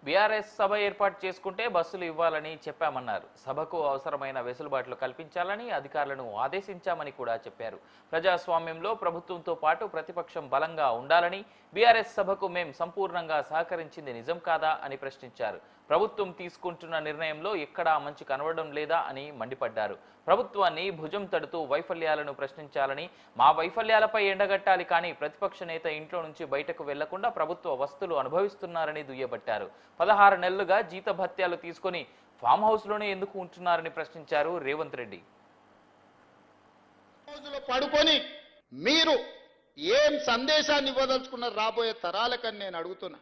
BRS సభ ఏర్పాటు చేసుకుంటే బస్సులు ఇవ్వాలని చెప్పామన్నారు. సభకు అవసరమైన వెసులుబాట్లు కల్పించాలని అధికారులను ఆదేశించామని కూడా చెప్పారు. ప్రజాస్వామ్యంలో ప్రభుత్వంతో పాటు ప్రతిపక్షం బలంగా ఉండాలని, బీఆర్ఎస్ సభకు మేం సంపూర్ణంగా సహకరించింది నిజం కాదా అని ప్రశ్నించారు. ప్రభుత్వం తీసుకుంటున్న నిర్ణయంలో ఎక్కడా మంచి కనబడడం లేదా అని మండిపడ్డారు. ప్రభుత్వాన్ని భుజం తడుతూ వైఫల్యాలను ప్రశ్నించాలని, మా వైఫల్యాలపై ఎండగట్టాలి కానీ ప్రతిపక్ష నేత ఇంట్లో నుంచి బయటకు వెళ్లకుండా ప్రభుత్వ వస్తువులు అనుభవిస్తున్నారని దుయ్యబట్టారు. 16 నెలలుగా జీతభత్యాలు తీసుకొని ఫామ్ హౌస్ లోనే ఎందుకు ఉంటున్నారని ప్రశ్నించారు రేవంత్ రెడ్డి. పడుకొని మీరు ఏం సందేశాన్ని ఇవ్వదలుచుకున్నారు రాబోయే తరాలకని నేను అడుగుతున్నా.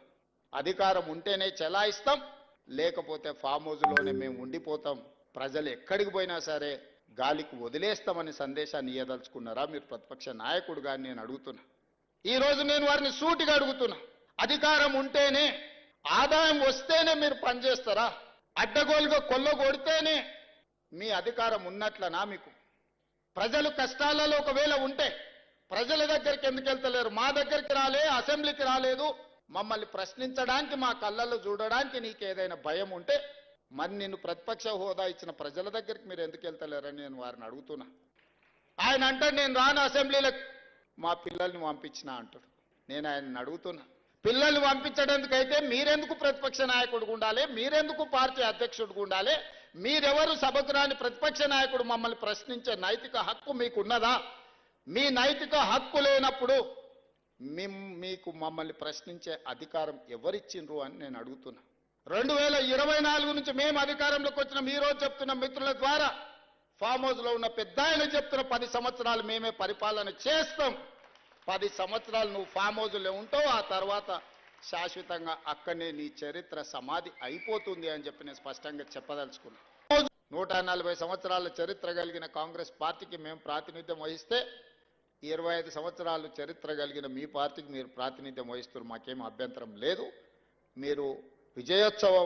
అధికారం ఉంటేనే చెలాయిస్తాం, లేకపోతే ఫామ్ హౌస్లోనే మేము ఉండిపోతాం, ప్రజలు ఎక్కడికి పోయినా సరే గాలికి వదిలేస్తామని సందేశాన్ని ఇవ్వదలుచుకున్నారా మీరు ప్రతిపక్ష నాయకుడుగా నేను అడుగుతున్నా. ఈ రోజు నేను వారిని సూటిగా అడుగుతున్నా. అధికారం ఉంటేనే, ఆదాయం వస్తేనే మీరు పనిచేస్తారా? అడ్డగోలుగా కొల్లగొడితేనే మీ అధికారం ఉన్నట్లనా? మీకు ప్రజలు కష్టాలలో ఒకవేళ ఉంటే ప్రజల దగ్గరికి ఎందుకు వెళ్తలేరు? మా దగ్గరికి రాలే, అసెంబ్లీకి రాలేదు, మమ్మల్ని ప్రశ్నించడానికి, మా కళ్ళల్లో చూడడానికి నీకు ఏదైనా భయం ఉంటే మరి నిన్ను ప్రతిపక్ష హోదా ఇచ్చిన ప్రజల దగ్గరికి మీరు ఎందుకు వెళ్తలేరని నేను వారిని అడుగుతున్నా. ఆయన అంటాడు నేను రాను అసెంబ్లీలకు, మా పిల్లల్ని పంపించిన అంటాడు. నేను ఆయన్ని అడుగుతున్నా, పిల్లల్ని పంపించడానికైతే మీరెందుకు ప్రతిపక్ష నాయకుడు ఉండాలి? మీరెందుకు పార్టీ అధ్యక్షుడు ఉండాలి? మీరెవరు సభకు రాని ప్రతిపక్ష నాయకుడు మమ్మల్ని ప్రశ్నించే నైతిక హక్కు మీకున్నదా? మీ నైతిక హక్కు లేనప్పుడు మీకు మమ్మల్ని ప్రశ్నించే అధికారం ఎవరిచ్చిండ్రు అని నేను అడుగుతున్నా. 2024 నుంచి మేము అధికారంలోకి వచ్చిన ఈ రోజు చెప్తున్న మిత్రుల ద్వారా ఫామ్ హౌస్ లో ఉన్న పెద్ద ఆయన చెప్తున్న 10 సంవత్సరాలు మేమే పరిపాలన చేస్తాం, 10 సంవత్సరాలు నువ్వు ఫామ్ హౌస్లో ఉంటావు, ఆ తర్వాత శాశ్వతంగా అక్కడనే నీ చరిత్ర సమాధి అయిపోతుంది అని చెప్పి నేను స్పష్టంగా చెప్పదలుచుకున్నా. 140 సంవత్సరాల చరిత్ర కలిగిన కాంగ్రెస్ పార్టీకి మేము ప్రాతినిధ్యం వహిస్తే 25 సంవత్సరాలు చరిత్ర కలిగిన మీ పార్టీకి మీరు ప్రాతినిధ్యం వహిస్తున్నారు. మాకేం అభ్యంతరం లేదు. మీరు విజయోత్సవం